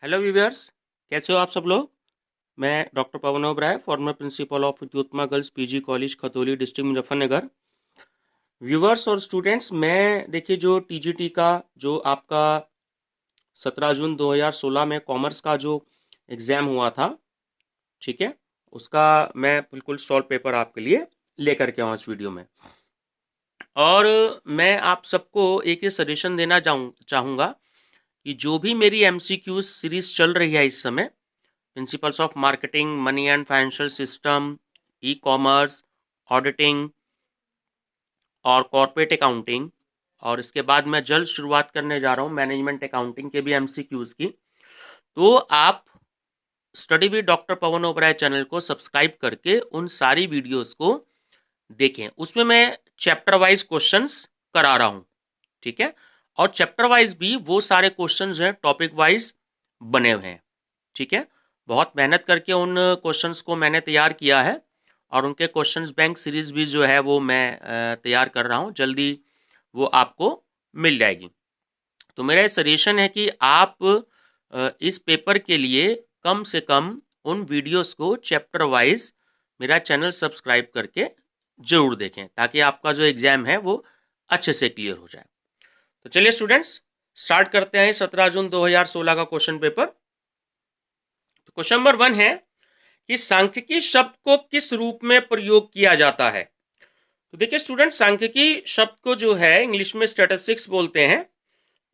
Hello viewers, कैसे हो आप सब लोग। मैं doctor Pawan Oberoi, former principal of ज्योत्मा girls PG college Khatauli, district Muzaffarnagar. Viewers और स्टूडेंट्स, मैं देखिए जो टीजीटी का जो आपका 17 जून 2016 में कॉमर्स का जो एग्ज़ाम हुआ था, ठीक है, उसका मैं बिल्कुल सॉल्व पेपर आपके लिए लेकर के आऊँ इस वीडियो में। और मैं आप सबको एक ही सजेशन देना चाहूँगा कि जो भी मेरी एमसीक्यूज सीरीज चल रही है इस समय, principles of marketing, money and financial system, e commerce, auditing और कॉर्पोरेट अकाउंटिंग, और इसके बाद मैं जल्द शुरुआत करने जा रहा हूँ मैनेजमेंट अकाउंटिंग के भी एमसीक्यूज की। तो आप study with doctor Pawan Oberoi channel को सब्सक्राइब करके उन सारी वीडियोस को देखें। उसमें मैं चैप्टर वाइज क्वेश्चंस करा रहा हूँ, ठीक है, और चैप्टर वाइज भी वो सारे क्वेश्चंस हैं टॉपिक वाइज बने हुए हैं, ठीक है। बहुत मेहनत करके उन क्वेश्चंस को मैंने तैयार किया है और उनके क्वेश्चंस बैंक सीरीज भी जो है वो मैं तैयार कर रहा हूँ, जल्दी वो आपको मिल जाएगी। तो मेरा सजेशन है कि आप इस पेपर के लिए कम से कम उन वीडियोस को चैप्टर वाइज मेरा चैनल सब्सक्राइब करके जरूर देखें, ताकि आपका जो एग्जाम है वो अच्छे से क्लियर हो जाए। तो चलिए स्टूडेंट्स, स्टार्ट करते हैं 17 जून 2016 का क्वेश्चन पेपर। तो क्वेश्चन नंबर 1 है कि सांख्यिकी शब्द को किस रूप में प्रयोग किया जाता है। तो देखिए स्टूडेंट, सांख्यिकी शब्द को जो है इंग्लिश में स्टैटिस्टिक्स बोलते हैं।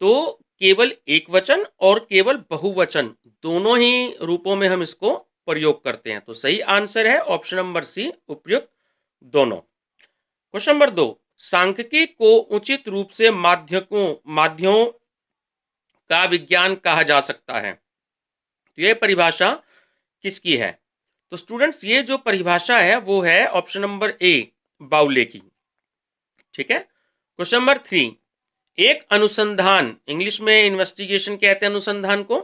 तो केवल एक वचन और केवल बहुवचन दोनों ही रूपों में हम इसको प्रयोग करते हैं। तो सही आंसर है ऑप्शन नंबर सी, उपयुक्त दोनों। क्वेश्चन नंबर 2, सांख्यिकी को उचित रूप से माध्यमों का विज्ञान कहा जा सकता है। तो यह परिभाषा किसकी है। तो स्टूडेंट्स, ये जो परिभाषा है वो है ऑप्शन नंबर ए, बाउले की, ठीक है। क्वेश्चन नंबर 3, एक अनुसंधान, इंग्लिश में इन्वेस्टिगेशन कहते हैं अनुसंधान को,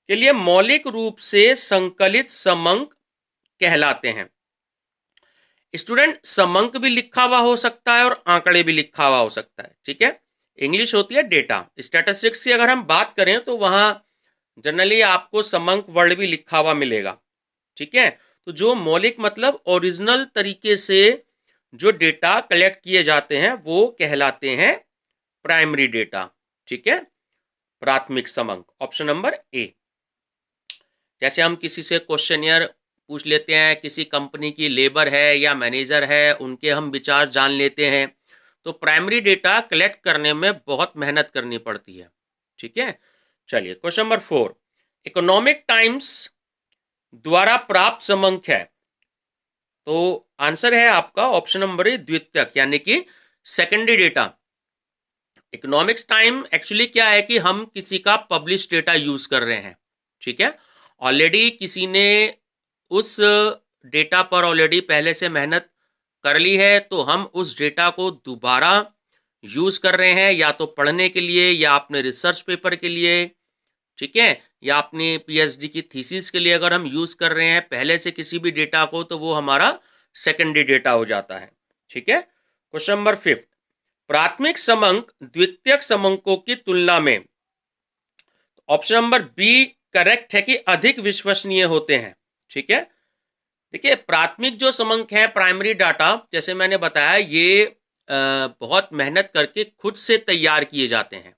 के लिए मौलिक रूप से संकलित समंक कहलाते हैं। स्टूडेंट, समंक भी लिखा हुआ हो सकता है और आंकड़े भी लिखा हुआ हो सकता है, ठीक है। इंग्लिश होती है डेटा। स्टैटिस्टिक्स की अगर हम बात करें तो वहां जनरली आपको समंक वर्ड भी लिखा हुआ मिलेगा, ठीक है। तो जो मौलिक मतलब ओरिजिनल तरीके से जो डेटा कलेक्ट किए जाते हैं वो कहलाते हैं प्राइमरी डेटा, ठीक है, प्राथमिक समंक, ऑप्शन नंबर ए। जैसे हम किसी से क्वेश्चनियर पूछ लेते हैं, किसी कंपनी की लेबर है या मैनेजर है, उनके हम विचार जान लेते हैं। तो प्राइमरी डेटा कलेक्ट करने में बहुत मेहनत करनी पड़ती है, ठीक है। चलिए क्वेश्चन नंबर 4, इकोनॉमिक टाइम्स द्वारा प्राप्त समंक है। तो आंसर है आपका ऑप्शन नंबर ए, द्वितीयक, यानी कि secondary data. Economics time actually क्या है कि हम किसी का पब्लिश डेटा यूज कर रहे हैं, ठीक है। ऑलरेडी किसी ने उस डेटा पर ऑलरेडी पहले से मेहनत कर ली है, तो हम उस डेटा को दोबारा यूज कर रहे हैं, या तो पढ़ने के लिए या अपने रिसर्च पेपर के लिए, ठीक है, या अपनी पीएचडी की थीसिस के लिए अगर हम यूज कर रहे हैं पहले से किसी भी डेटा को, तो वो हमारा सेकेंडरी डेटा हो जाता है, ठीक है। क्वेश्चन नंबर 5, प्राथमिक समंक द्वितीयक समंकों की तुलना में, ऑप्शन नंबर बी करेक्ट है कि अधिक विश्वसनीय होते हैं, ठीक है। देखिए प्राथमिक जो समंक है, प्राइमरी डाटा, जैसे मैंने बताया, ये बहुत मेहनत करके खुद से तैयार किए जाते हैं।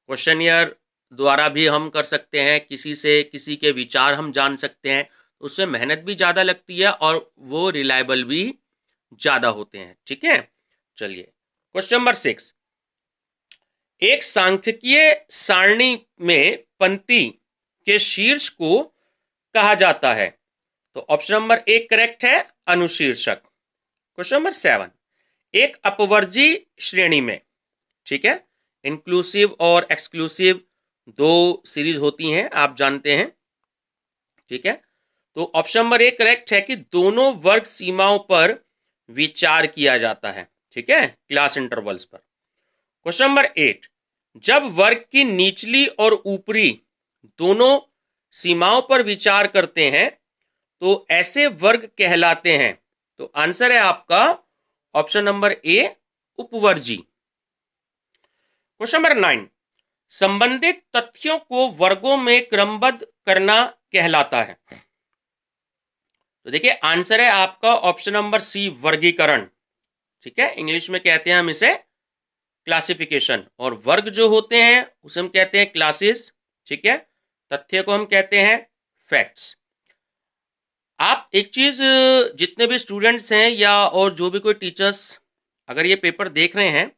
क्वेश्चनियर द्वारा भी हम कर सकते हैं, किसी से किसी के विचार हम जान सकते हैं, उसमें मेहनत भी ज़्यादा लगती है और वो रिलायबल भी ज़्यादा होते हैं, ठीक है। चलिए क्वेश्चन नंबर 6, एक सांख्यिकीय सारणी में पंक्ति के शीर्ष को कहा जाता है। तो ऑप्शन नंबर ए करेक्ट है, अनुशीर्षक। क्वेश्चन नंबर 7, एक अपवर्जी श्रेणी में, ठीक है, इंक्लूसिव और एक्सक्लूसिव दो सीरीज होती हैं, आप जानते हैं, ठीक है। तो ऑप्शन नंबर ए करेक्ट है कि दोनों वर्ग सीमाओं पर विचार किया जाता है, ठीक है, क्लास इंटरवल्स पर। क्वेश्चन नंबर 8, जब वर्ग की निचली और ऊपरी दोनों सीमाओं पर विचार करते हैं तो ऐसे वर्ग कहलाते हैं। तो आंसर है आपका ऑप्शन नंबर ए, उपवर्जी। क्वेश्चन नंबर 9, संबंधित तथ्यों को वर्गों में क्रमबद्ध करना कहलाता है। तो देखिए आंसर है आपका ऑप्शन नंबर सी, वर्गीकरण। ठीक है, इंग्लिश में कहते हैं हम इसे क्लासिफिकेशन, और वर्ग जो होते हैं उसे हम कहते हैं क्लासेस। ठीक है, तथ्य को हम कहते हैं फैक्ट्स। आप एक चीज, जितने भी स्टूडेंट्स हैं या और जो भी कोई टीचर्स अगर ये पेपर देख रहे हैं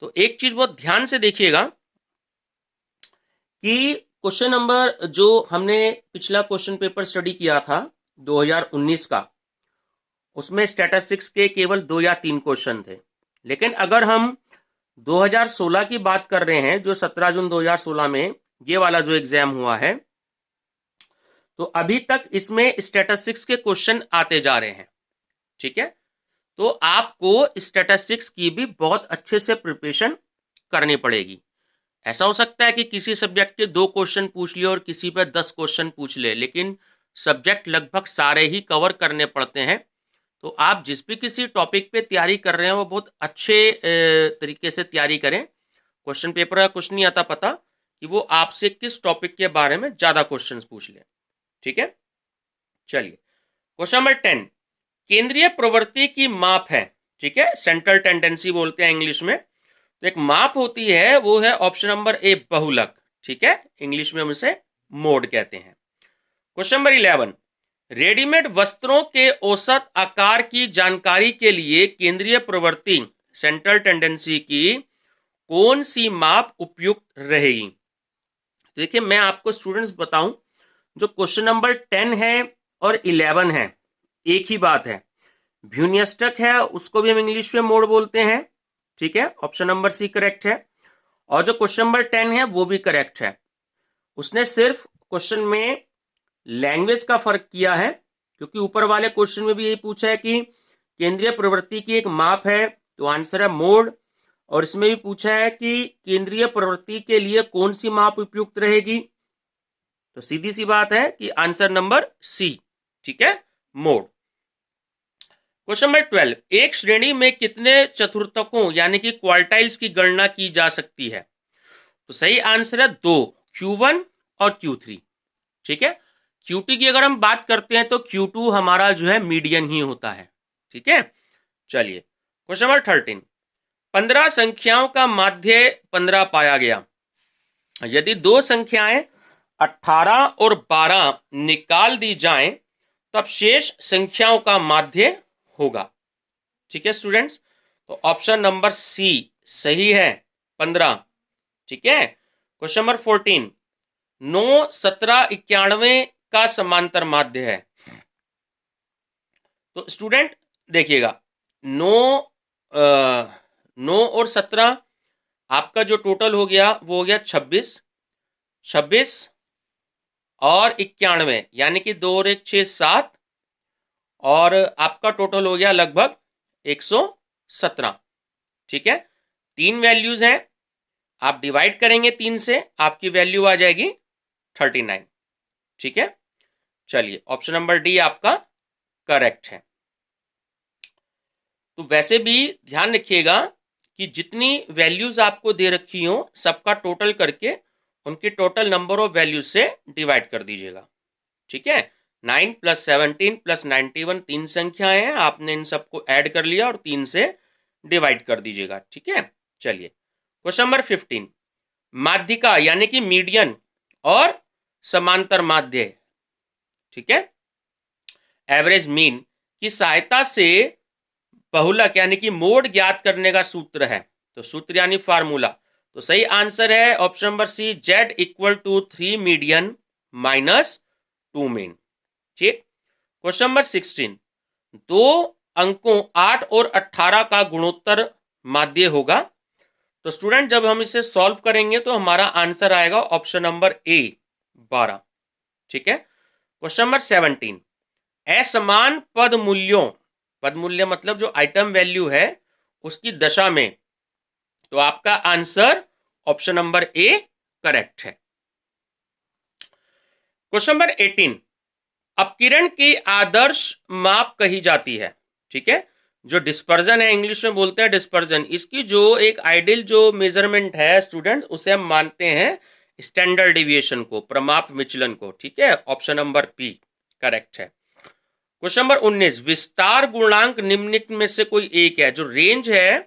तो एक चीज बहुत ध्यान से देखिएगा कि क्वेश्चन नंबर जो हमने पिछला क्वेश्चन पेपर स्टडी किया था 2019 का, उसमें स्टैटिस्टिक्स के केवल 2 या 3 क्वेश्चन थे। लेकिन अगर हम 2016 की बात कर रहे हैं, जो 17 जून 2016 में ये वाला जो एग्जाम हुआ है, तो अभी तक इसमें स्टैटिस्टिक्स के क्वेश्चन आते जा रहे हैं। ठीक है, तो आपको स्टैटिस्टिक्स की भी बहुत अच्छे से प्रिपरेशन करनी पड़ेगी। ऐसा हो सकता है कि किसी सब्जेक्ट के 2 क्वेश्चन पूछ लिए और किसी पे 10 क्वेश्चन पूछ ले, लेकिन सब्जेक्ट लगभग सारे ही कवर करने पड़ते हैं। तो आप जिस भी किसी टॉपिक पे तैयारी कर रहे हैं वो बहुत अच्छे तरीके से तैयारी करें। क्वेश्चन पेपर का कुछ नहीं आता पता कि वो आपसे किस टॉपिक के बारे में ज्यादा क्वेश्चंस पूछ ले। ठीक है, चलिए क्वेश्चन नंबर 10, केंद्रीय प्रवृत्ति की माप है। ठीक है, सेंट्रल टेंडेंसी बोलते हैं इंग्लिश में। तो एक माप होती है, वो है ऑप्शन नंबर ए, बहुलक। ठीक है, इंग्लिश में हम इसे मोड कहते हैं। क्वेश्चन नंबर 11, रेडीमेड वस्त्रों के औसत आकार की जानकारी के लिए केंद्रीय प्रवृत्ति सेंट्रल टेंडेंसी की कौन सी माप उपयुक्त रहेगी? तो देखिए मैं आपको स्टूडेंट्स बताऊं, जो क्वेश्चन नंबर 10 है और 11 है, एक ही बात है। व्यून्यस्टक है, उसको भी हम इंग्लिश में मोड बोलते हैं। ठीक है, ऑप्शन नंबर सी करेक्ट है। और जो क्वेश्चन नंबर 10 है वो भी करेक्ट है। उसने सिर्फ क्वेश्चन में लैंग्वेज का फर्क किया है, क्योंकि ऊपर वाले क्वेश्चन में भी यही पूछा है कि केंद्रीय प्रवृत्ति की एक माप है, तो आंसर है मोड। और इसमें भी पूछा है कि केंद्रीय प्रवृत्ति के लिए कौन सी माप उपयुक्त रहेगी, तो सीधी सी बात है कि आंसर नंबर सी। ठीक है, मोड। क्वेश्चन नंबर 12, एक श्रेणी में कितने चतुर्थकों यानी कि क्वार्टाइल्स की गणना की जा सकती है? तो सही आंसर है 2, Q1 और Q3। ठीक है, Q2 की अगर हम बात करते हैं तो Q2 हमारा जो है मीडियन ही होता है। ठीक है, चलिए क्वेश्चन नंबर 13, 15 संख्याओं का माध्य 15 पाया गया। यदि 2 संख्याएं 18 और 12 निकाल दी जाएं तब शेष संख्याओं का माध्य होगा। ठीक है स्टूडेंट्स, तो ऑप्शन नंबर सी सही है, 15। ठीक है, क्वेश्चन नंबर 14, 9, 17, 91 का समांतर माध्य है। तो स्टूडेंट देखिएगा, 9 और 17 आपका जो टोटल हो गया वो हो गया 26, 26 और 91 यानी कि 2 और 1 6 7, और आपका टोटल हो गया लगभग 117। ठीक है, 3 वैल्यूज हैं, आप डिवाइड करेंगे 3 से, आपकी वैल्यू आ जाएगी 39। ठीक है, चलिए ऑप्शन नंबर डी आपका करेक्ट है। तो वैसे भी ध्यान रखिएगा कि जितनी वैल्यूज आपको दे रखी हो सबका टोटल करके उनकी टोटल नंबर ऑफ वैल्यूज से डिवाइड कर दीजिएगा। ठीक है, 9 + 17 + 91 3 संख्याएं हैं, आपने इन सबको ऐड कर लिया और 3 से डिवाइड कर दीजिएगा। ठीक है, चलिए क्वेश्चन नंबर 15, माध्यिका यानी कि मीडियन और समांतर माध्य। ठीक है, एवरेज मीन की सहायता से बहुलक यानी कि मोड ज्ञात करने का सूत्र है। तो सूत्र यानी फार्मूला, तो सही आंसर है option number C, Z = 3 median minus 2 mean. ठीक, क्वेश्चन नंबर 16, 2 अंकों 8 और 18 का गुणोत्तर माध्य होगा। तो स्टूडेंट जब हम इसे सॉल्व करेंगे तो हमारा आंसर आएगा ऑप्शन नंबर ए, 12। ठीक है, क्वेश्चन नंबर 17, असमान पद मूल्यों, पद मूल्य मतलब जो आइटम वैल्यू है उसकी दशा में, तो आपका answer option number A correct है। क्वेश्चन नंबर 18, अपकिरण की आदर्श माप कही जाती है। ठीक है, जो डिस्पर्जन है, इंग्लिश में बोलते हैं डिस्पर्जन, इसकी जो एक आइडियल जो मेजरमेंट है स्टूडेंट, उसे हम मानते हैं स्टैंडर्ड डिविएशन को, प्रमाप विचलन को। ठीक है, ऑप्शन नंबर पी करेक्ट है। क्वेश्चन नंबर 19, विस्तार गुणांक निम्नलिखित में से कोई एक है। जो रेंज है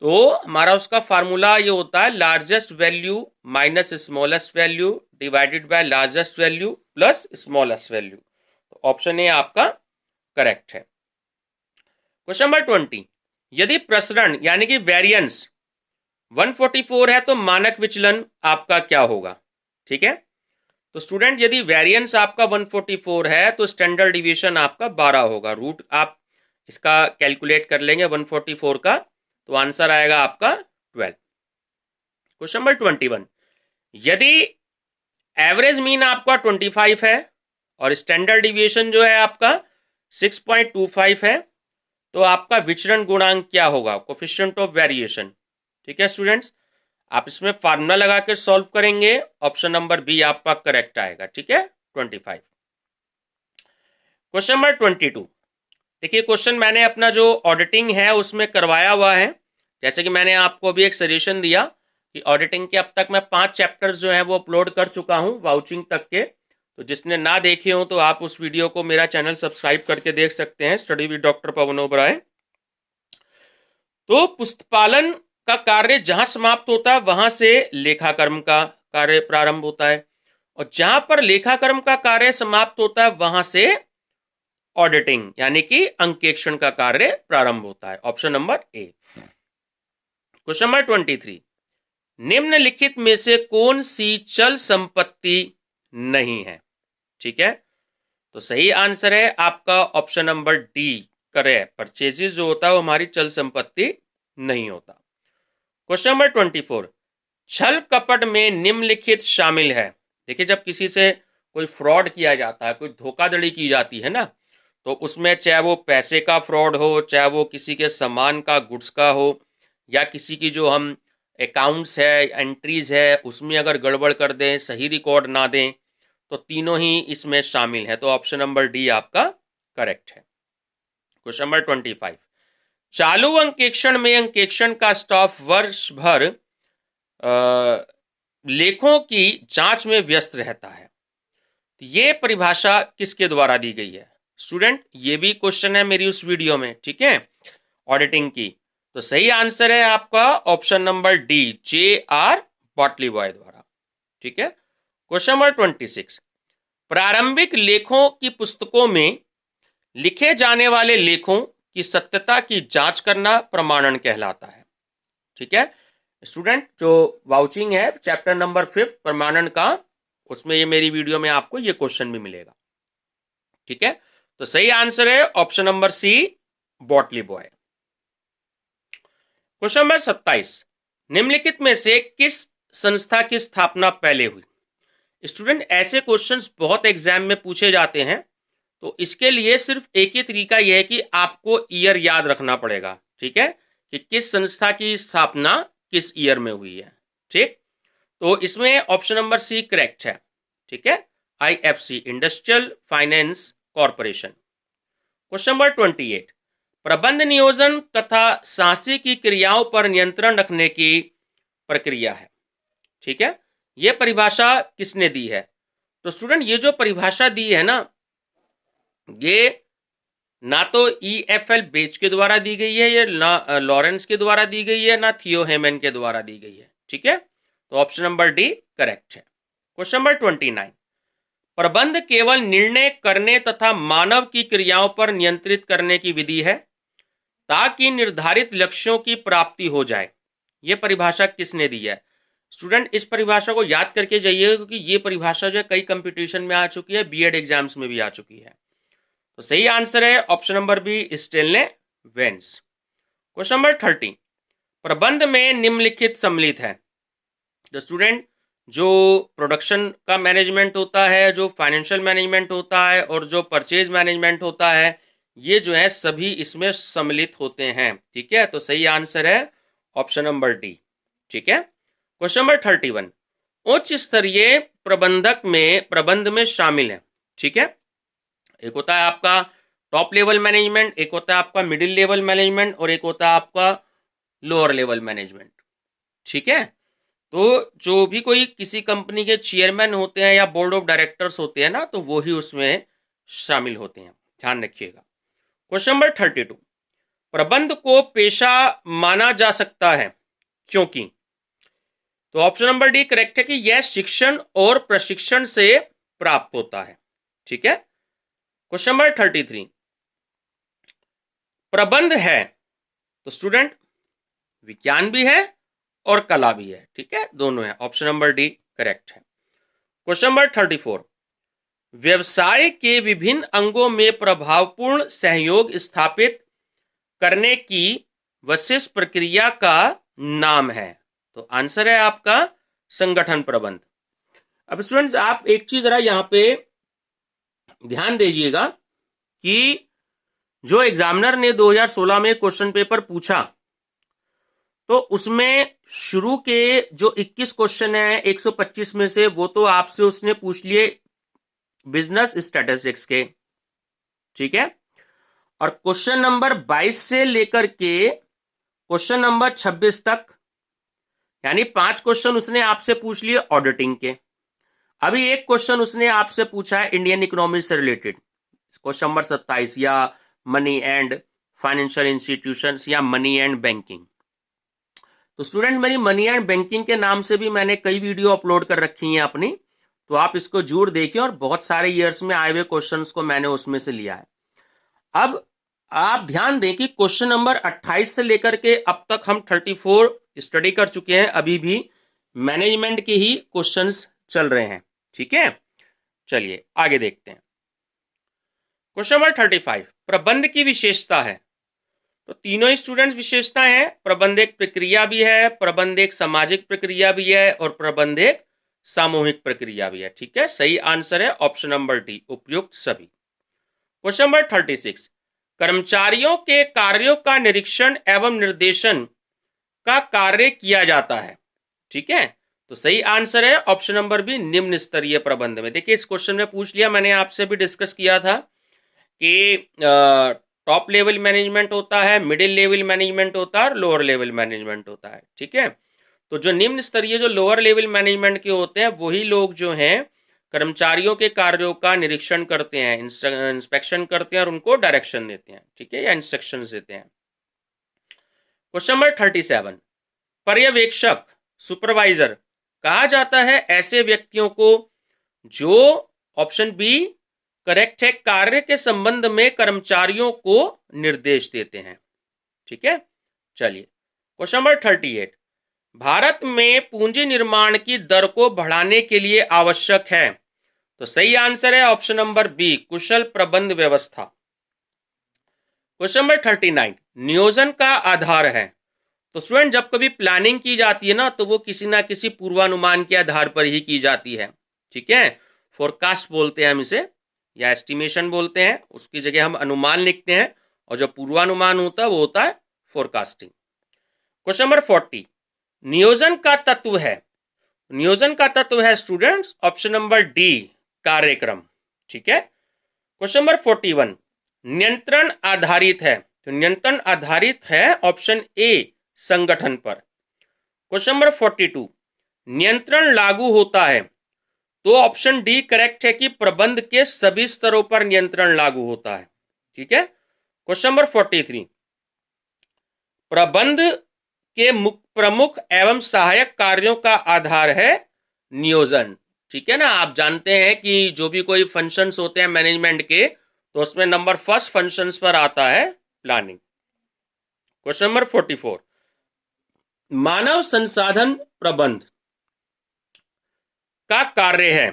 तो हमारा उसका फार्मूला ये होता है largest value minus smallest value divided by largest value plus smallest value. तो ऑप्शन ए आपका करेक्ट है। क्वेश्चन नंबर 20, यदि प्रसरण यानी कि वेरिएंस 144 है तो मानक विचलन आपका क्या होगा। ठीक है, तो स्टूडेंट यदि वेरिएंस आपका 144 है तो स्टैंडर्ड डिविएशन आपका 12 होगा। रूट आप इसका कैलकुलेट कर लेंगे 144 का, तो आंसर आएगा आपका 12। क्वेश्चन नंबर 21, यदि एवरेज मीन आपका 25 है और स्टैंडर्ड डिविएशन जो है आपका 6.25 है, तो आपका विचरण गुणांक क्या होगा, कोफिशिएंट ऑफ वेरिएशन। ठीक है स्टूडेंट्स, आप इसमें फार्मूला लगा के सॉल्व करेंगे, ऑप्शन नंबर बी आपका करेक्ट आएगा। ठीक है, 25। क्वेश्चन नंबर 22, देखिए क्वेश्चन मैंने अपना जो ऑडिटिंग है उसमें करवाया हुआ है। जैसे कि मैंने आपको अभी एक सजेशन दिया कि ऑडिटिंग के अब तक मैं 5 चैप्टर्स जो है वो अपलोड कर चुका हूं वाउचिंग तक के। तो जिसने ना देखे हो तो आप उस वीडियो को मेरा चैनल सब्सक्राइब करके देख सकते हैं, study with doctor Pawan Oberoi. तो पुस्तपालन का कार्य जहां समाप्त होता है वहां से लेखाकर्म का कार्य प्रारंभ होता है, और जहां पर लेखाकर्म का कार्य समाप्त होता है वहां से ऑडिटिंग यानी कि अंकेक्षण का कार्य प्रारंभ होता है। ऑप्शन नंबर ए। क्वेश्चन नंबर 23, निम्नलिखित में से कौन सी चल संपत्ति नहीं है। ठीक है, तो सही आंसर है आपका option number D correct, purchases जो होता है वो हमारी चल संपत्ति नहीं होता। क्वेश्चन नंबर 24, छल कपट में निम्नलिखित शामिल है। देखिए जब किसी से कोई फ्रॉड किया जाता है, कोई धोखाधड़ी की जाती है ना, तो उसमें चाहे वो पैसे का फ्रॉड हो, चाहे वो किसी के सामान का गुड्स का हो, या किसी की जो हम अकाउंट्स है एंट्रीज है उसमें अगर गड़बड़ कर दें, सही रिकॉर्ड ना दें, तो तीनों ही इसमें शामिल है। तो ऑप्शन नंबर डी आपका करेक्ट है। क्वेश्चन नंबर 25, चालू अंकेक्षण में अंकेक्षण का स्टाफ वर्ष भर लेखों की जांच में व्यस्त रहता है। तो ये परिभाषा किसके द्वारा दी गई है स्टूडेंट, ये भी क्वेश्चन है मेरी उस वीडियो में। ठीक है, ऑडिटिंग की, तो सही आंसर है आपका ऑप्शन नंबर डी J.R. बॉटलीबॉय द्वारा। ठीक है, क्वेश्चन नंबर 26, प्रारंभिक लेखों की पुस्तकों में लिखे जाने वाले लेखों की सत्यता की जांच करना प्रमाणन कहलाता है। ठीक है स्टूडेंट, जो वाउचिंग है चैप्टर नंबर 5 प्रमाणन का, उसमें ये मेरी वीडियो में आपको ये क्वेश्चन भी मिलेगा। ठीक है, तो सही आंसर है ऑप्शन नंबर सी बॉटलीबॉय। क्वेश्चन नंबर 27, निम्नलिखित में से किस संस्था की स्थापना पहले हुई। स्टूडेंट ऐसे क्वेश्चंस बहुत एग्जाम में पूछे जाते हैं, तो इसके लिए सिर्फ एक ही तरीका यह है कि आपको ईयर याद रखना पड़ेगा। ठीक है, कि किस संस्था की स्थापना किस ईयर में हुई है। ठीक, तो इसमें ऑप्शन नंबर सी करेक्ट है। ठीक है, IFC industrial finance corporation. Question number 28, प्रबंध नियोजन तथा सांसी की क्रियाओं पर नियंत्रण रखने की प्रक्रिया है। ठीक है, यह परिभाषा किसने दी है। तो स्टूडेंट ये जो परिभाषा दी है ना, ये ना तो EFL बेच के द्वारा दी गई है, या ना लॉरेंस के द्वारा दी गई है, ना थियो हेमन के द्वारा दी गई है। ठीक है, तो ऑप्शन नंबर डी करेक्ट है। क्वेश्चन नंबर 29, प्रबंध केवल निर्णय करने तथा मानव की क्रियाओं पर नियंत्रित करने की विधि है ताकि निर्धारित लक्ष्यों की प्राप्ति हो जाए। यह परिभाषा किसने दी है स्टूडेंट, इस परिभाषा को याद करके जाइएगा क्योंकि ये परिभाषा जो है कई कंपटीशन में आ चुकी है, बीएड एग्जाम्स में भी आ चुकी है। तो सही आंसर है option number B Stanley Vance. Question number 30, प्रबंध में निम्नलिखित सम्मिलित है। तो स्टूडेंट जो प्रोडक्शन का मैनेजमेंट होता है, जो फाइनेंशियल मैनेजमेंट होता है और जो परचेज मैनेजमेंट होता है, ये जो है सभी इसमें सम्मिलित होते हैं। ठीक है, तो सही आंसर है ऑप्शन नंबर डी। ठीक है, क्वेश्चन नंबर 31, उच्च स्तरीय प्रबंधक में प्रबंध में शामिल है। ठीक है, एक होता है आपका टॉप लेवल मैनेजमेंट, एक होता है आपका मिडिल लेवल मैनेजमेंट और एक होता है आपका लोअर लेवल मैनेजमेंट। ठीक है, तो जो भी कोई किसी कंपनी के चेयरमैन होते हैं या बोर्ड ऑफ डायरेक्टर्स होते हैं ना, तो वो ही उसमें शामिल होते हैं, ध्यान रखिएगा। क्वेश्चन नंबर 32, प्रबंध को पेशा माना जा सकता है क्योंकि, तो ऑप्शन नंबर डी करेक्ट है कि यह शिक्षण और प्रशिक्षण से प्राप्त होता है। ठीक है, क्वेश्चन नंबर 33, प्रबंध है तो स्टूडेंट विज्ञान भी है और कला भी है। ठीक है, दोनों है, ऑप्शन नंबर डी करेक्ट है। क्वेश्चन नंबर 34, व्यवसाय के विभिन्न अंगों में प्रभावपूर्ण सहयोग स्थापित करने की विशिष्ट प्रक्रिया का नाम है। तो आंसर है आपका संगठन प्रबंध। अब स्टूडेंट्स आप एक चीज जरा यहां पे ध्यान दीजिएगा कि जो एग्जामिनर ने 2016 में क्वेश्चन पेपर पूछा, तो उसमें शुरू के जो 21 क्वेश्चन है 125 में से, वो तो आपसे उसने पूछ लिए बिजनेस स्टैटिस्टिक्स के। ठीक है, और क्वेश्चन नंबर 22 से लेकर के क्वेश्चन नंबर 26 तक, यानी 5 क्वेश्चन उसने आपसे पूछ लिए ऑडिटिंग के। अभी एक क्वेश्चन उसने आपसे पूछा है इंडियन इकोनॉमी से रिलेटेड, क्वेश्चन नंबर 27, या मनी एंड फाइनेंशियल इंस्टीट्यूशंस या मनी एंड बैंकिंग। तो स्टूडेंट्स मेरी मनी एंड बैंकिंग के नाम से भी मैंने कई वीडियो अपलोड कर रखी हैं अपनी, तो आप इसको जरूर देखिए, और बहुत सारे ईयर्स में आए हुए क्वेश्चंस को मैंने उसमें से लिया है। अब आप ध्यान दें कि क्वेश्चन नंबर 28 से लेकर के अब तक हम 34 स्टडी कर चुके हैं, अभी भी मैनेजमेंट के ही क्वेश्चंस चल रहे हैं। ठीक है, चलिए आगे देखते हैं। क्वेश्चन नंबर 35, प्रबंध की विशेषता है। तो तीनों ही स्टूडेंट्स विशेषता है, प्रबंध एक प्रक्रिया भी है, प्रबंध एक सामाजिक प्रक्रिया भी है, और प्रबंध एक सामूहिक प्रक्रिया भी है। ठीक है, सही आंसर है ऑप्शन नंबर डी, उपयुक्त सभी। क्वेश्चन नंबर 36, कर्मचारियों के कार्यों का निरीक्षण एवं निर्देशन का कार्य किया जाता है। ठीक है, तो सही आंसर है ऑप्शन नंबर बी, निम्न स्तरीय प्रबंध में। देखिए इस क्वेश्चन में पूछ लिया, मैंने आपसे भी डिस्कस किया था कि टॉप लेवल मैनेजमेंट होता है, मिडिल लेवल मैनेजमेंट होता है और लोअर लेवल मैनेजमेंट होता है। ठीक है, तो जो निम्न स्तरीय जो लोअर लेवल मैनेजमेंट के होते हैं, वही लोग जो हैं कर्मचारियों के कार्यों का निरीक्षण करते हैं, इंस्पेक्शन करते हैं और उनको डायरेक्शन देते हैं। ठीक है, या इंस्ट्रक्शंस देते हैं। क्वेश्चन नंबर 37, पर्यवेक्षक सुपरवाइजर कहा जाता है ऐसे व्यक्तियों को जो, ऑप्शन बी करेक्ट है, कार्य के संबंध में कर्मचारियों को निर्देश देते हैं। ठीक है, चलिए क्वेश्चन नंबर 38, भारत में पूंजी निर्माण की दर को बढ़ाने के लिए आवश्यक है। तो सही आंसर है ऑप्शन नंबर बी, कुशल प्रबंध व्यवस्था। क्वेश्चन नंबर 39, नियोजन का आधार है। तो स्टूडेंट जब कभी प्लानिंग की जाती है ना, तो वो किसी ना किसी पूर्वानुमान के आधार पर ही की जाती है। ठीक है, फोरकास्ट बोलते हैं हम इसे, या एस्टिमेशन बोलते हैं, उसकी जगह हम अनुमान लिखते हैं, और जो पूर्वानुमान होता है वो होता है फोरकास्टिंग। क्वेश्चन नंबर 40, नियोजन का तत्व है। नियोजन का तत्व है स्टूडेंट्स ऑप्शन नंबर डी, कार्यक्रम। ठीक है, क्वेश्चन नंबर 41, नियंत्रण आधारित है। तो नियंत्रण आधारित है ऑप्शन ए, संगठन पर। क्वेश्चन नंबर 42, नियंत्रण लागू होता है। तो ऑप्शन डी करेक्ट है कि प्रबंध के सभी स्तरों पर नियंत्रण लागू होता है। ठीक है, क्वेश्चन नंबर 43, प्रबंध के प्रमुख एवं सहायक कार्यों का आधार है नियोजन। ठीक है ना, आप जानते हैं कि जो भी कोई फंक्शंस होते हैं मैनेजमेंट के, तो उसमें नंबर फर्स्ट फंक्शंस पर आता है प्लानिंग। क्वेश्चन नंबर 44, मानव संसाधन प्रबंध का कार्य है।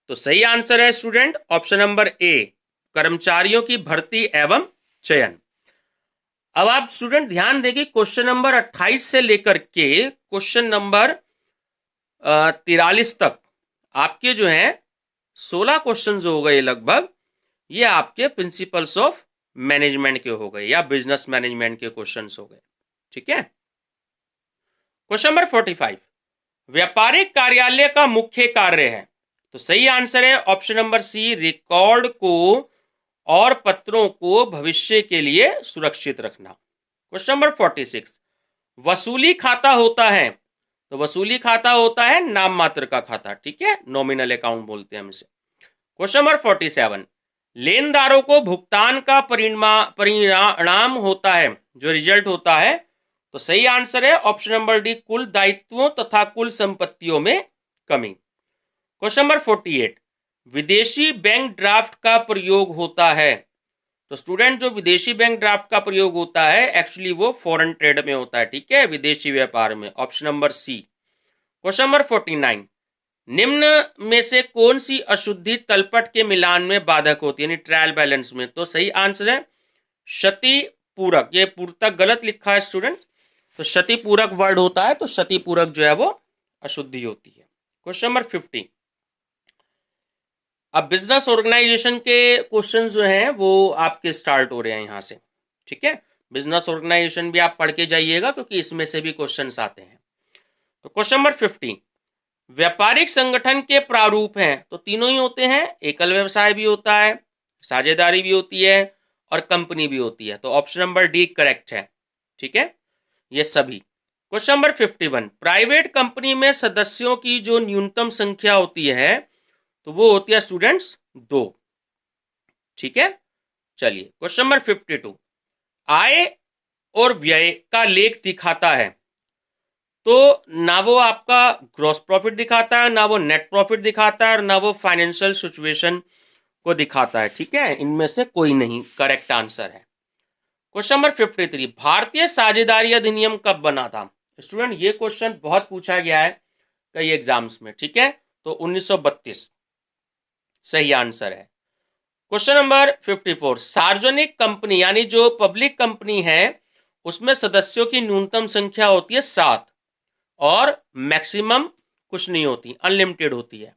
तो सही आंसर है स्टूडेंट ऑप्शन नंबर ए, कर्मचारियों की भर्ती एवं चयन। अब आप स्टूडेंट ध्यान देंगे क्वेश्चन नंबर 28 से लेकर के क्वेश्चन नंबर 43 तक आपके जो हैं 16 क्वेश्चन हो गए लगभग, ये आपके प्रिंसिपल्स ऑफ मैनेजमेंट के हो गए या बिजनेस मैनेजमेंट के क्वेश्चन हो गए। ठीक है, क्वेश्चन नंबर 45, व्यापारिक कार्यालय का मुख्य कार्य है। तो सही आंसर है ऑप्शन नंबर सी, रिकॉर्ड को और पत्रों को भविष्य के लिए सुरक्षित रखना। क्वेश्चन नंबर 46, वसूली खाता होता है, तो वसूली खाता होता है नाम मात्र का खाता, ठीक है, नॉमिनल अकाउंट बोलते हैं हम इसे। क्वेश्चन नंबर 47, लेनदारों को भुगतान का परिणाम होता है, जो रिजल्ट होता है, तो सही आंसर है ऑप्शन नंबर डी, कुल दायित्वों तथा कुल संपत्तियों में कमी। क्वेश्चन नंबर 48, विदेशी बैंक ड्राफ्ट का प्रयोग होता है, तो स्टूडेंट जो विदेशी बैंक ड्राफ्ट का प्रयोग होता है एक्चुअली वो फॉरेन ट्रेड में होता है, ठीक है, विदेशी व्यापार में, option number C. Question number 49, निम्न में से कौन सी अशुद्धि तलपट के मिलान में बाधक होती है, यानी ट्रायल बैलेंस में, तो सही आंसर है क्षति पूरक। ये पूर्णतः गलत लिखा है स्टूडेंट, तो क्षति पूरक वर्ड होता है, तो क्षति पूरक जो है वो अशुद्धि होती है। क्वेश्चन नंबर 50, अब बिजनेस ऑर्गेनाइजेशन के क्वेश्चन जो हैं वो आपके स्टार्ट हो रहे हैं यहां से, ठीक है, बिजनेस ऑर्गेनाइजेशन भी आप पढ़ के जाइएगा क्योंकि इसमें से भी क्वेश्चंस आते हैं। तो क्वेश्चन नंबर 50, व्यापारिक संगठन के प्रारूप हैं, तो तीनों ही होते हैं, एकल व्यवसाय भी होता है, साझेदारी भी होती है और कंपनी भी होती है, तो ऑप्शन नंबर डी करेक्ट है, ठीक है, ये सभी। क्वेश्चन नंबर 51, प्राइवेट कंपनी में सदस्यों की जो न्यूनतम संख्या होती है तो वो होती है स्टूडेंट्स 2, ठीक है। चलिए क्वेश्चन नंबर 52, आय और व्यय का लेख दिखाता है, तो ना वो आपका ग्रॉस प्रॉफिट दिखाता है, ना वो नेट प्रॉफिट दिखाता है और ना वो फाइनेंशियल सिचुएशन को दिखाता है, ठीक है, इनमें से कोई नहीं करेक्ट आंसर है। क्वेश्चन नंबर 53, भारतीय साझेदारी अधिनियम कब बना था, स्टूडेंट ये क्वेश्चन बहुत पूछा गया है कई एग्जाम्स में, ठीक है, तो 1932 सही आंसर है। क्वेश्चन नंबर 54, सार्वजनिक कंपनी यानी जो पब्लिक कंपनी है उसमें सदस्यों की न्यूनतम संख्या होती है 7 और मैक्सिमम कुछ नहीं होती, अनलिमिटेड होती है,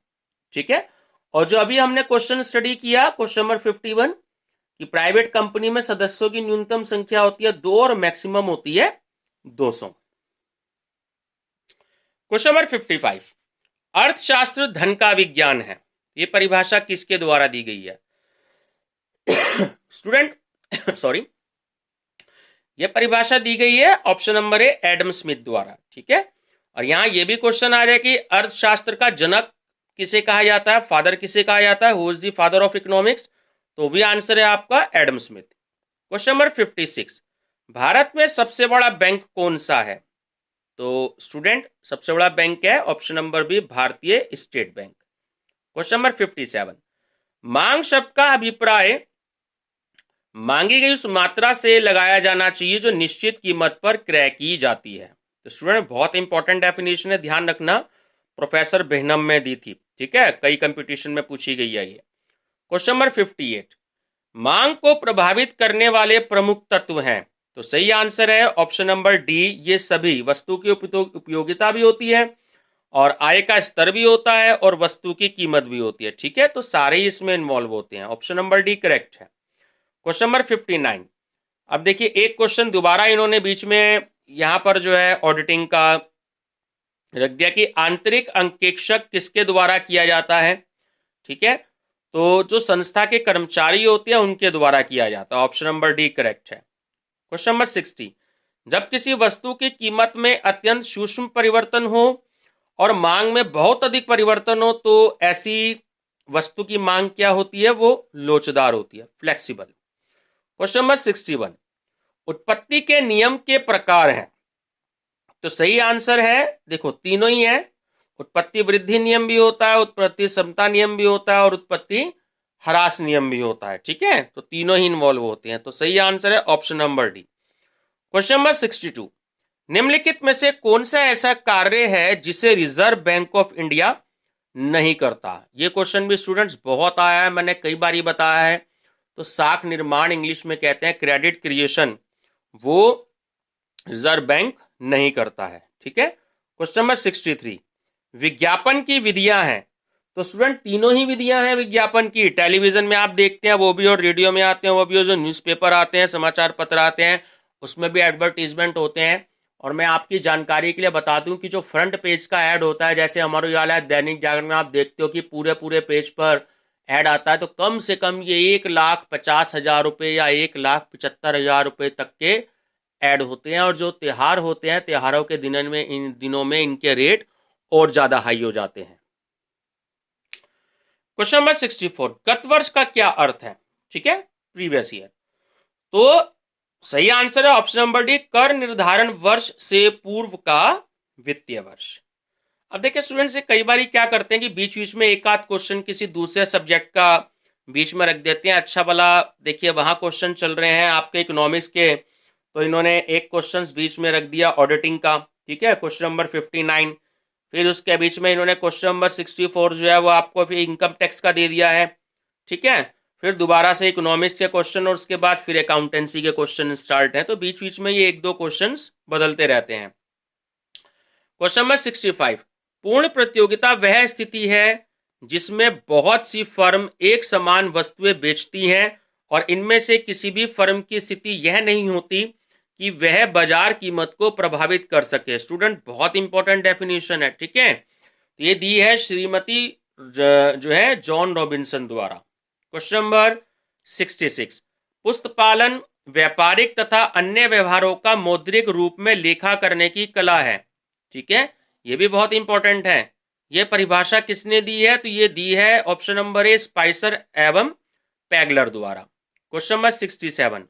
ठीक है। और जो अभी हमने क्वेश्चन स्टडी किया क्वेश्चन नंबर 51 कि प्राइवेट कंपनी में सदस्यों की न्यूनतम संख्या होती है 2 और मैक्सिमम होती है 200। क्वेश्चन नंबर 55, अर्थशास्त्र धन का विज्ञान है, ये परिभाषा किसके द्वारा दी गई है स्टूडेंट सॉरी, ये परिभाषा दी गई है ऑप्शन नंबर ए एडम स्मिथ द्वारा, ठीक है। और यहां ये भी क्वेश्चन आ जाए कि अर्थशास्त्र का जनक किसे कहा जाता है, फादर किसे कहा जाता है, who is the father of economics, तो भी आंसर है आपका Adam Smith. Question number 56, Bharat में सबसे बड़ा बैंक कौन सा है, तो स्टूडेंट सबसे बड़ा बैंक है ऑप्शन नंबर बी भारतीय स्टेट बैंक। क्वेश्चन नंबर 57, मांग शब्द का अभिप्राय मांगी गई उस मात्रा से लगाया जाना चाहिए जो निश्चित कीमत पर क्रय की जाती है, तो स्टूडेंट बहुत इंपॉर्टेंट डेफिनेशन है, ध्यान रखना, प्रोफेसर बेहनम में दी थी, ठीक है, कई कंपटीशन में पूछी गई है ये। क्वेश्चन नंबर 58, मांग को प्रभावित करने वाले प्रमुख तत्व हैं, तो सही आंसर है ऑप्शन नंबर डी, ये सभी वस्तु की उपयोगिता भी होती है और आय का स्तर भी होता है और वस्तु की कीमत भी होती है, ठीक है, तो सारे ही इसमें इन्वॉल्व होते हैं, ऑप्शन नंबर डी करेक्ट है। क्वेश्चन नंबर 59, अब देखिए एक क्वेश्चन दोबारा इन्होंने बीच में यहां पर जो है ऑडिटिंग का रख दिया कि आंतरिक अंकेक्षक किसके द्वारा किया जाता है, ठीक है, तो जो संस्था के कर्मचारी होते हैं उनके द्वारा किया जाता है, ऑप्शन नंबर डी करेक्ट है। क्वेश्चन नंबर 60, जब किसी वस्तु की कीमत में अत्यंत सूक्ष्म परिवर्तन हो और मांग में बहुत अधिक परिवर्तन हो तो ऐसी वस्तु की मांग क्या होती है, वो लोचदार होती है, फ्लेक्सिबल। क्वेश्चन नंबर 61, उत्पत्ति के नियम के प्रकार हैं, तो सही आंसर है देखो तीनों ही है, उत्पत्ति वृद्धि नियम भी होता है, उत्पत्ति समता नियम भी होता है और उत्पत्ति ह्रास नियम भी होता है, ठीक है, तो तीनों ही इन्वॉल्व होते हैं, तो सही आंसर है option number D. Question number 62, निम्नलिखित में से कौन सा ऐसा कार्य है जिसे रिजर्व बैंक ऑफ इंडिया नहीं करता, ये क्वेश्चन भी स्टूडेंट्स बहुत आया है, मैंने कई बार बताया है, तो साख निर्माण इंग्लिश में कहते हैं, क्रेडिट क्रिएशन, वो रिजर्व बैंक नहीं करता है, ठीक है। क्वेश्चन नंबर 63, विज्ञापन की विधियां हैं, तो स्टूडेंट तीनों ही विधियां हैं विज्ञापन की, टेलीविजन में आप देखते हैं वो भी और रेडियो में आते हैं वो भी, और जो न्यूज़पेपर आते हैं समाचार पत्र आते हैं उसमें भी एडवर्टीजमेंट होते हैं। और मैं आपकी जानकारी के लिए बता दूं कि जो फ्रंट पेज का ऐड होता है, जैसे हमारे वाला दैनिक जागरण में आप देखते हो कि पूरे पूरे पेज पर ऐड आता है तो कम से कम ये 1,50,000 रुपये या 1,75,000 रुपये तक के ऐड होते हैं। और जो त्योहार होते हैं, त्योहारों के इन दिनों में इनके रेट और ज्यादा हाई हो जाते हैं। क्वेश्चन नंबर 64, गत वर्ष का क्या अर्थ है? ठीक है, प्रीवियस ईयर। तो सही आंसर है ऑप्शन नंबर डी, कर निर्धारण वर्ष से पूर्व का वित्तीय वर्ष। अब देखिए स्टूडेंट्स, ये कई बार क्या करते हैं कि बीच बीच में एक आध क्वेश्चन किसी दूसरे सब्जेक्ट का बीच में रख देते हैं। अच्छा भला देखिए वहां क्वेश्चन चल रहे हैं आपके इकोनॉमिक्स के, तो इन्होंने एक क्वेश्चन बीच में रख दिया ऑडिटिंग का, ठीक है, क्वेश्चन नंबर 59। फिर उसके बीच में इन्होंने क्वेश्चन नंबर 64 जो है वो आपको फिर इनकम टैक्स का दे दिया है, ठीक है। फिर दोबारा से इकोनॉमिक्स के क्वेश्चन और उसके बाद फिर अकाउंटेंसी के क्वेश्चन स्टार्ट हैं, तो बीच बीच में ये एक दो क्वेश्चन बदलते रहते हैं। क्वेश्चन नंबर 65, पूर्ण प्रतियोगिता वह स्थिति है जिसमें बहुत सी फर्म एक समान वस्तुएं बेचती हैं और इनमें से किसी भी फर्म की स्थिति यह नहीं होती कि वह बाजार कीमत को प्रभावित कर सके। स्टूडेंट बहुत इंपॉर्टेंट डेफिनेशन है, ठीक है। ये दी है श्रीमती जो है जॉन रॉबिन्सन द्वारा। क्वेश्चन नंबर 66, पुस्तपालन व्यापारिक तथा अन्य व्यवहारों का मौद्रिक रूप में लेखा करने की कला है, ठीक है। ये भी बहुत इंपॉर्टेंट है। ये परिभाषा किसने दी है? तो ये दी है ऑप्शन नंबर ए, स्पाइसर एवं पैगलर द्वारा। क्वेश्चन नंबर 67,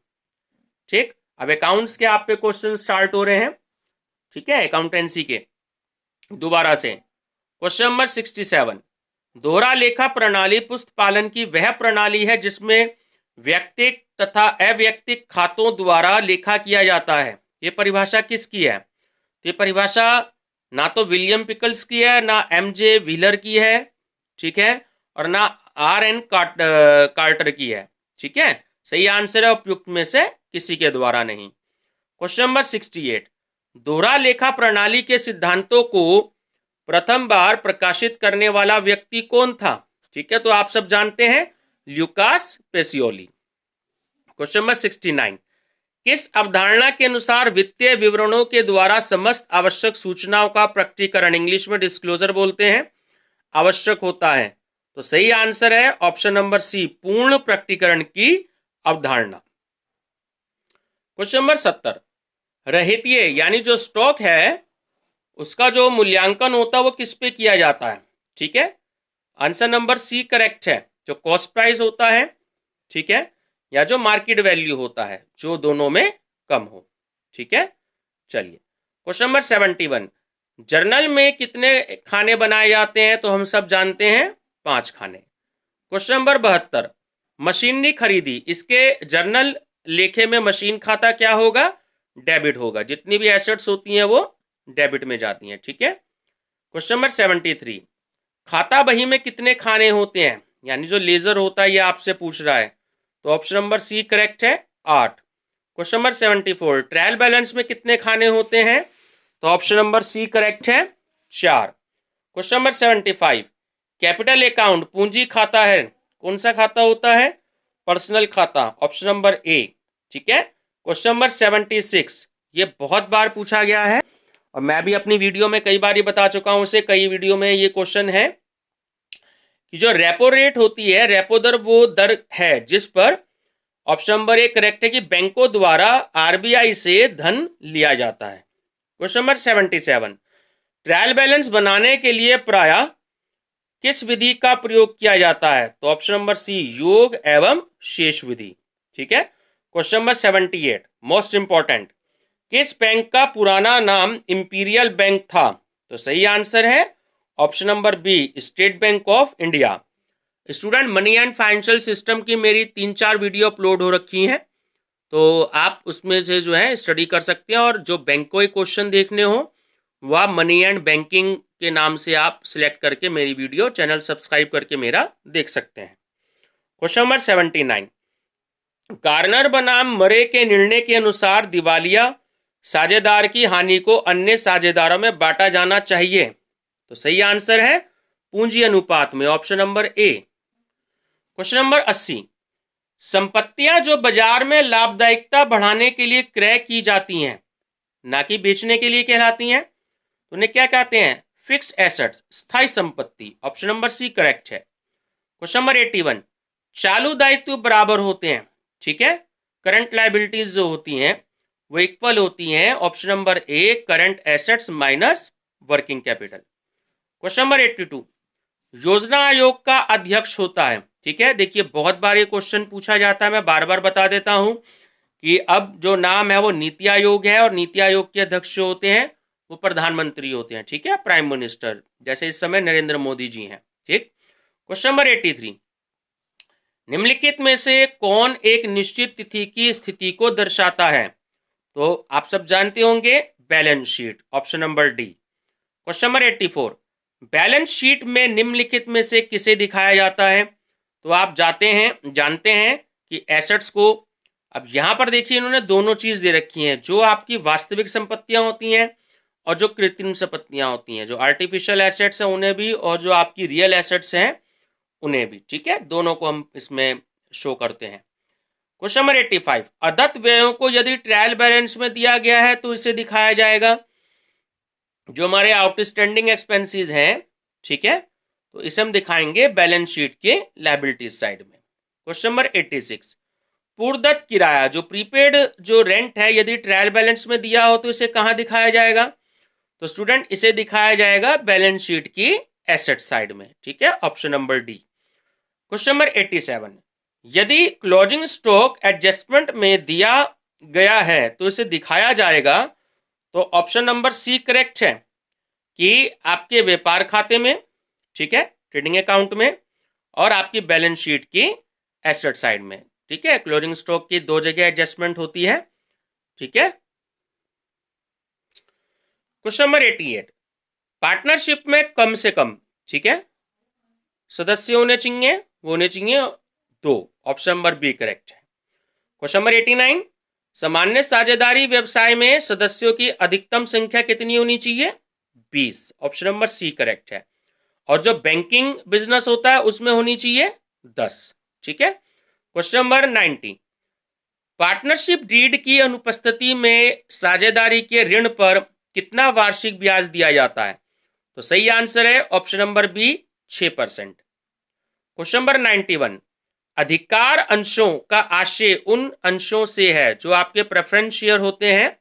ठीक। अब अकाउंट्स के आप पे क्वेश्चन स्टार्ट हो रहे हैं, ठीक है, अकाउंटेंसी के दोबारा से। क्वेश्चन नंबर 67, दोहरा लेखा प्रणाली पुस्तपालन की वह प्रणाली है जिसमें व्यक्तिक तथा अव्यक्तिक खातों द्वारा लेखा किया जाता है। ये परिभाषा किसकी है? ये परिभाषा ना तो विलियम पिकल्स की है, ना एमजे व्हीलर की है, ठीक है, और ना आर.एन. कार्टर की है, ठीक है। सही आंसर है उपयुक्त में से किसी के द्वारा नहीं। क्वेश्चन नंबर 68, दोहरा लेखा प्रणाली के सिद्धांतों को प्रथम बार प्रकाशित करने वाला व्यक्ति कौन था? ठीक है, तो आप सब जानते हैं, ल्यूकास पेसियोली। क्वेश्चन नंबर 69, किस अवधारणा के अनुसार वित्तीय विवरणों के द्वारा समस्त आवश्यक सूचनाओं का प्रकटीकरण, इंग्लिश में डिस्क्लोजर बोलते हैं, आवश्यक होता है? तो सही आंसर है ऑप्शन नंबर सी, पूर्ण प्रकटीकरण की अवधारणा। क्वेश्चन नंबर 70, रहतिये यानी जो स्टॉक है उसका जो मूल्यांकन होता है वो किस पे किया जाता है? ठीक है, आंसर नंबर सी करेक्ट है, जो कॉस्ट प्राइस होता है, ठीक है, या जो मार्केट वैल्यू होता है, जो दोनों में कम हो, ठीक है। चलिए क्वेश्चन नंबर 71, जर्नल में कितने खाने बनाए जाते हैं? तो हम सब जानते हैं 5 खाने। क्वेश्चन नंबर 72, मशीनरी खरीदी, इसके जर्नल लेखे में मशीन खाता क्या होगा? डेबिट होगा। जितनी भी एसेट्स होती हैं वो डेबिट में जाती हैं, ठीक है। क्वेश्चन नंबर 73, खाता बही में कितने खाने होते हैं? यानी जो लेजर होता है ये आपसे पूछ रहा है, तो ऑप्शन नंबर सी करेक्ट है, 8। क्वेश्चन नंबर 74, ट्रायल बैलेंस में कितने खाने होते हैं? तो ऑप्शन नंबर सी करेक्ट है, 4। क्वेश्चन नंबर 75, कैपिटल अकाउंट पूंजी खाता है, कौन सा खाता होता है? पर्सनल खाता, ऑप्शन नंबर ए, ठीक है। क्वेश्चन नंबर 76, ये बहुत बार पूछा गया है और मैं भी अपनी वीडियो में कई बार ये बता चुका हूं, उसे कई वीडियो में ये क्वेश्चन है कि जो रेपो रेट होती है, रेपो दर वो दर है जिस पर, ऑप्शन नंबर ए करेक्ट है, कि बैंकों द्वारा आरबीआई से धन लिया जाता है। क्वेश्चन नंबर 77, ट्रायल बैलेंस बनाने के लिए प्रायः किस विधि का प्रयोग किया जाता है? तो ऑप्शन नंबर सी, योग एवं शेष विधि, ठीक है। क्वेश्चन नंबर 78, मोस्ट इंपॉर्टेंट, किस बैंक का पुराना नाम इंपीरियल बैंक था? तो सही आंसर है option number B, State Bank of India. Student, money and financial system की मेरी 3-4 वीडियो अपलोड हो रखी हैं, तो आप उसमें से जो है स्टडी कर सकते हैं, और जो बैंकों के क्वेश्चन देखने हो वह मनी एंड बैंकिंग के नाम से आप सिलेक्ट करके मेरी वीडियो चैनल सब्सक्राइब करके मेरा देख सकते हैं। क्वेश्चन नंबर 79, गार्नर बनाम मरे के निर्णय के अनुसार दिवालिया साझेदार की हानि को अन्य साझेदारों में बांटा जाना चाहिए। तो सही आंसर है पूंजी अनुपात में, ऑप्शन नंबर ए। क्वेश्चन नंबर 80, संपत्तियां जो बाजार में लाभदायिकता बढ़ाने के लिए क्रय की जाती हैं, ना कि बेचने के लिए कहलाती हैं, तो उन्हें क्या कहते हैं? फिक्स एसेट्स, स्थायी संपत्ति, ऑप्शन नंबर सी करेक्ट है। क्वेश्चन नंबर 81, चालू दायित्व बराबर होते हैं, ठीक है, करंट लायबिलिटीज जो होती हैं वो इक्वल होती हैं, ऑप्शन नंबर ए current assets minus working capital. Question number 82, योजना आयोग का अध्यक्ष होता है, ठीक है, देखिए बहुत बार ये क्वेश्चन पूछा जाता है, मैं बार बार बता देता हूं कि अब जो नाम है वो नीति आयोग है और नीति आयोग के अध्यक्ष जो होते हैं वो प्रधानमंत्री होते हैं, ठीक है, प्राइम मिनिस्टर, जैसे इस समय नरेंद्र मोदी जी हैं, ठीक। क्वेश्चन नंबर 83, निम्नलिखित में से कौन एक निश्चित तिथि की स्थिति को दर्शाता है? तो आप सब जानते होंगे, balance sheet, option number D. Question number 84, balance sheet में निम्नलिखित में से किसे दिखाया जाता है? तो आप जानते हैं कि एसेट्स को, अब यहां पर देखिए इन्होंने दोनों चीज दे रखी हैं, जो आपकी वास्तविक संपत्तियां होती हैं और जो कृत्रिम संपत्तियां होती हैं, जो आर्टिफिशियल एसेट्स हैं उन्हें भी और जो आपकी रियल एसेट्स हैं उन्हें भी, ठीक है, दोनों को हम इसमें शो करते हैं। क्वेश्चन नंबर 85, अदत्त व्ययों को यदि ट्रायल बैलेंस में दिया गया है तो इसे दिखाया जाएगा, जो हमारे आउटस्टैंडिंग एक्सपेंसेस हैं, ठीक है, तो इसे हम दिखाएंगे बैलेंस शीट के लायबिलिटीज साइड में। क्वेश्चन नंबर 86, पूर्वदत्त किराया, जो प्रीपेड जो रेंट है, यदि ट्रायल बैलेंस में दिया हो तो इसे कहां दिखाया जाएगा? तो स्टूडेंट इसे दिखाया जाएगा बैलेंस शीट की एसेट साइड में, ठीक है, option number D. Question number 87, यदि क्लोजिंग स्टॉक एडजस्टमेंट में दिया गया है तो इसे दिखाया जाएगा, तो ऑप्शन नंबर सी करेक्ट है कि आपके व्यापार खाते में, ठीक है, ट्रेडिंग अकाउंट में और आपकी बैलेंस शीट की एसेट साइड में, ठीक है, क्लोजिंग स्टॉक की दो जगह एडजस्टमेंट होती है, ठीक है। क्वेश्चन नंबर 88, पार्टनरशिप में कम से कम, ठीक है, सदस्य होने चाहिए, वो होने चाहिए 2, ऑप्शन नंबर बी करेक्ट है। क्वेश्चन नंबर 89, सामान्य साझेदारी व्यवसाय में सदस्यों की अधिकतम संख्या कितनी होनी चाहिए? 20, ऑप्शन नंबर सी करेक्ट है। और जो बैंकिंग बिजनेस होता है उसमें होनी चाहिए 10, ठीक है। क्वेश्चन नंबर 90, पार्टनरशिप डीड की अनुपस्थिति में साझेदारी के ऋण पर कितना वार्षिक ब्याज दिया जाता है? तो सही आंसर है option number B 6%। Question number 91, अधिकार अंशों का आशय उन अंशों से है जो आपके प्रेफरेंस शेयर होते हैं,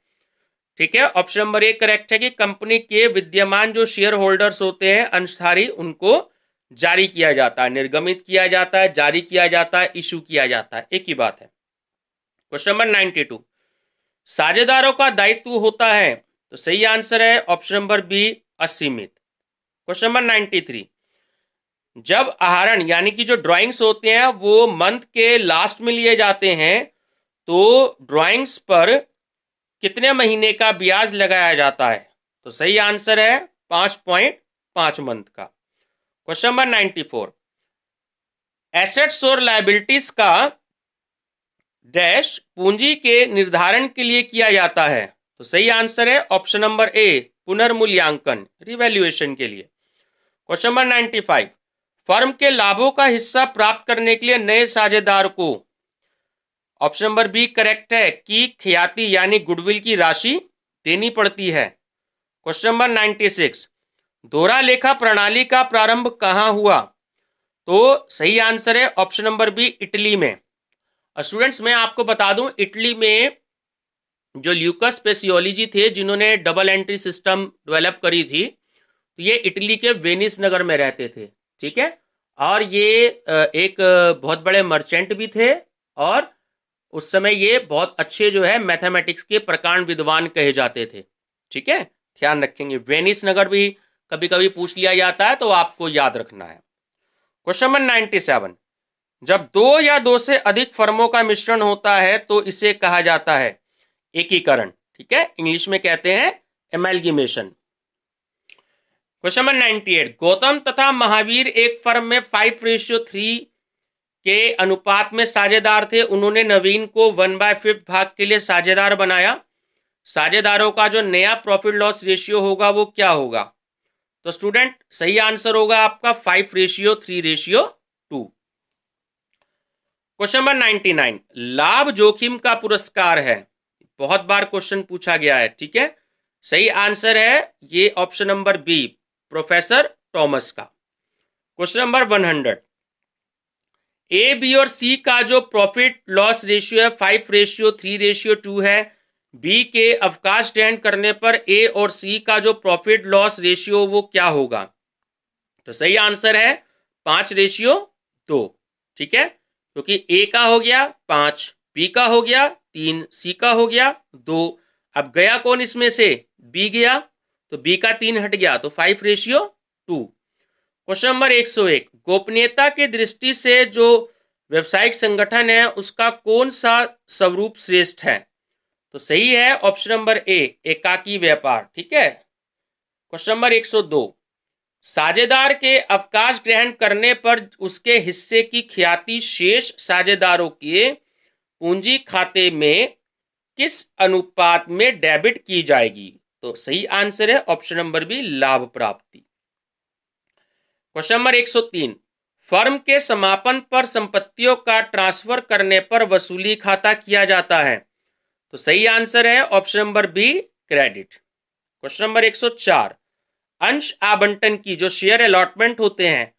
ठीक है, ऑप्शन नंबर ए करेक्ट है कि कंपनी के विद्यमान जो शेयर होल्डर्स होते हैं अंशधारी, उनको जारी किया जाता है, निर्गमित किया जाता है, जारी किया जाता है, इशू किया जाता है, एक ही बात है। क्वेश्चन नंबर 92, साझेदारों का दायित्व होता है, तो सही आंसर है ऑप्शन नंबर बी असीमित। क्वेश्चन नंबर 93, जब आहरण यानी कि जो ड्राइंग्स होते हैं वो मंथ के लास्ट में लिए जाते हैं तो ड्राइंग्स पर कितने महीने का ब्याज लगाया जाता है? तो सही आंसर है 5.5 मंथ का। क्वेश्चन नंबर 94, एसेट्स और लायबिलिटीज का डैश पूंजी के निर्धारण के लिए किया जाता है, तो सही आंसर है ऑप्शन नंबर ए पुनर्मूल्यांकन, रिवैल्यूएशन के लिए। क्वेश्चन नंबर 95, फर्म के लाभों का हिस्सा प्राप्त करने के लिए नए साझेदार को, ऑप्शन नंबर बी करेक्ट है कि ख्याति यानी गुडविल की राशि देनी पड़ती है। क्वेश्चन नंबर 96, दोहरा लेखा प्रणाली का प्रारंभ कहां हुआ? तो सही आंसर है ऑप्शन नंबर बी इटली में। स्टूडेंट्स मैं आपको बता दूं, इटली में जो ल्यूकस पेसियोली जी थे जिन्होंने डबल एंट्री सिस्टम डेवलप करी थी, तो ये इटली के वेनिस नगर में रहते थे, ठीक है, और ये एक बहुत बड़े मर्चेंट भी थे और उस समय ये बहुत अच्छे जो है मैथमेटिक्स के प्रकांड विद्वान कहे जाते थे, ठीक है, ध्यान रखेंगे, वेनिस नगर भी कभी कभी पूछ लिया जाता है तो आपको याद रखना है। क्वेश्चन नंबर 97, जब दो या दो से अधिक फर्मों का मिश्रण होता है तो इसे कहा जाता है एकीकरण, ठीक है, इंग्लिश में कहते हैं एमैल्गेमेशन। क्वेश्चन नंबर 98, गौतम तथा महावीर एक फर्म में 5:3 के अनुपात में साझेदार थे, उन्होंने नवीन को 1/5 भाग के लिए साझेदार बनाया, साझेदारों का जो नया प्रॉफिट लॉस रेशियो होगा वो क्या होगा? तो स्टूडेंट सही आंसर होगा आपका 5:3:2। क्वेश्चन नंबर 99, लाभ जोखिम का पुरस्कार है, बहुत बार क्वेश्चन पूछा गया है, ठीक है, सही आंसर है ये option number B professor Thomas का। क्वेश्चन नंबर 100, ए, बी और सी का जो प्रॉफिट लॉस रेशियो है 5:3:2 है। बी के अवकाश ग्रहण करने पर ए और सी का जो प्रॉफिट लॉस रेशियो वो क्या होगा? तो सही आंसर है 5:2। ठीक है, क्योंकि ए का हो गया 5, बी का हो गया 3, सी का हो गया 2। अब गया कौन इसमें से? बी गया, तो बी का 3 हट गया, तो 5:2। क्वेश्चन नंबर 101, गोपनीयता की दृष्टि से जो व्यवसायिक संगठन है उसका कौन सा स्वरूप श्रेष्ठ है? तो सही है ऑप्शन नंबर ए, एकाकी व्यापार। ठीक है। क्वेश्चन नंबर 102, साझेदार के अवकाश ग्रहण करने पर उसके हिस्से की ख्याति शेष साझेदारों के पूंजी खाते में किस अनुपात में डेबिट की जाएगी? तो सही आंसर है ऑप्शन नंबर बी, लाभ प्राप्ति। क्वेश्चन नंबर 103, फर्म के समापन पर संपत्तियों का ट्रांसफर करने पर वसूली खाता किया जाता है। तो सही आंसर है option number B, credit. Question number 104, अंश आवंटन की जो शेयर अलॉटमेंट होते हैं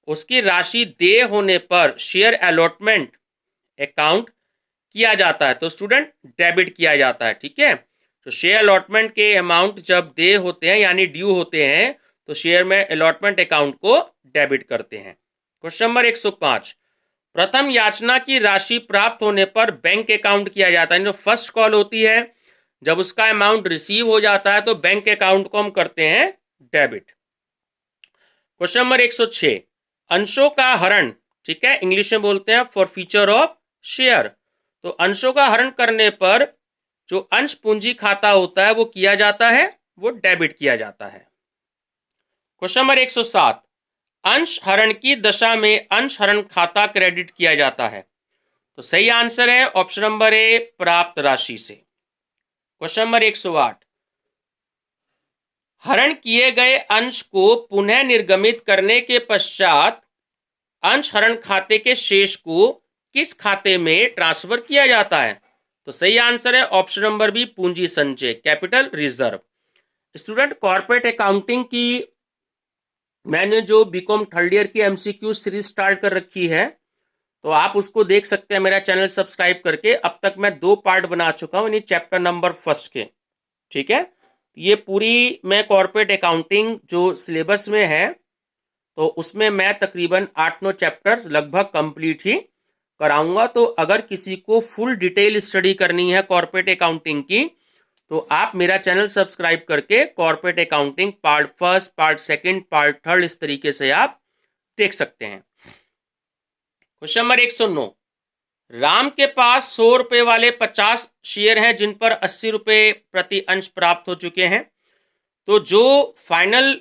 उसकी राशि देय होने पर शेयर अलॉटमेंट अकाउंट किया जाता है, तो स्टूडेंट डेबिट किया जाता है। ठीक है, तो शेयर अलॉटमेंट के अमाउंट जब देय होते हैं यानी ड्यू होते हैं तो शेयर में अलॉटमेंट अकाउंट को डेबिट करते हैं। क्वेश्चन नंबर 105, प्रथम याचना की राशि प्राप्त होने पर बैंक अकाउंट किया जाता है। जो फर्स्ट कॉल होती है जब उसका अमाउंट रिसीव हो जाता है तो बैंक अकाउंट को हम करते हैं डेबिट। क्वेश्चन नंबर 106, अंशों का हरण, ठीक है, इंग्लिश में बोलते हैं फॉरफीचर ऑफ शेयर। तो अंशों का हरण करने पर जो अंश पूंजी खाता होता है वो किया जाता है, वो डेबिट किया जाता है। क्वेश्चन नंबर 107, अंश हरण की दशा में अंश हरण खाता क्रेडिट किया जाता है। तो सही आंसर है ऑप्शन नंबर ए, प्राप्त राशि से। क्वेश्चन नंबर 108, हरण किए गए अंश को पुनः निर्गमित करने के पश्चात अंश हरण खाते के शेष को किस खाते में ट्रांसफर किया जाता है? तो सही आंसर है ऑप्शन नंबर बी, पूंजी संचय, capital reserve. Student, corporate accounting की मैंने जो बीकॉम थर्ड ईयर की एमसीक्यू सीरीज स्टार्ट कर रखी है, तो आप उसको देख सकते हैं मेरा चैनल सब्सक्राइब करके। अब तक मैं 2 पार्ट बना चुका हूं चैप्टर नंबर फर्स्ट के। ठीक है, ये पूरी मैं कॉर्पोरेट अकाउंटिंग जो सिलेबस में है तो उसमें मैं तकरीबन 8-9 चैप्टर्स लगभग कंप्लीट ही कराऊंगा। तो अगर किसी को फुल डिटेल स्टडी करनी है कॉर्पोरेट अकाउंटिंग की तो आप मेरा चैनल सब्सक्राइब करके corporate accounting part first, part second, part third इस तरीके से आप देख सकते हैं। क्वेश्चन नंबर 109, राम के पास 100 रुपए वाले 50 शेयर हैं जिन पर 80 रुपए प्रति अंश प्राप्त हो चुके हैं। तो जो फाइनल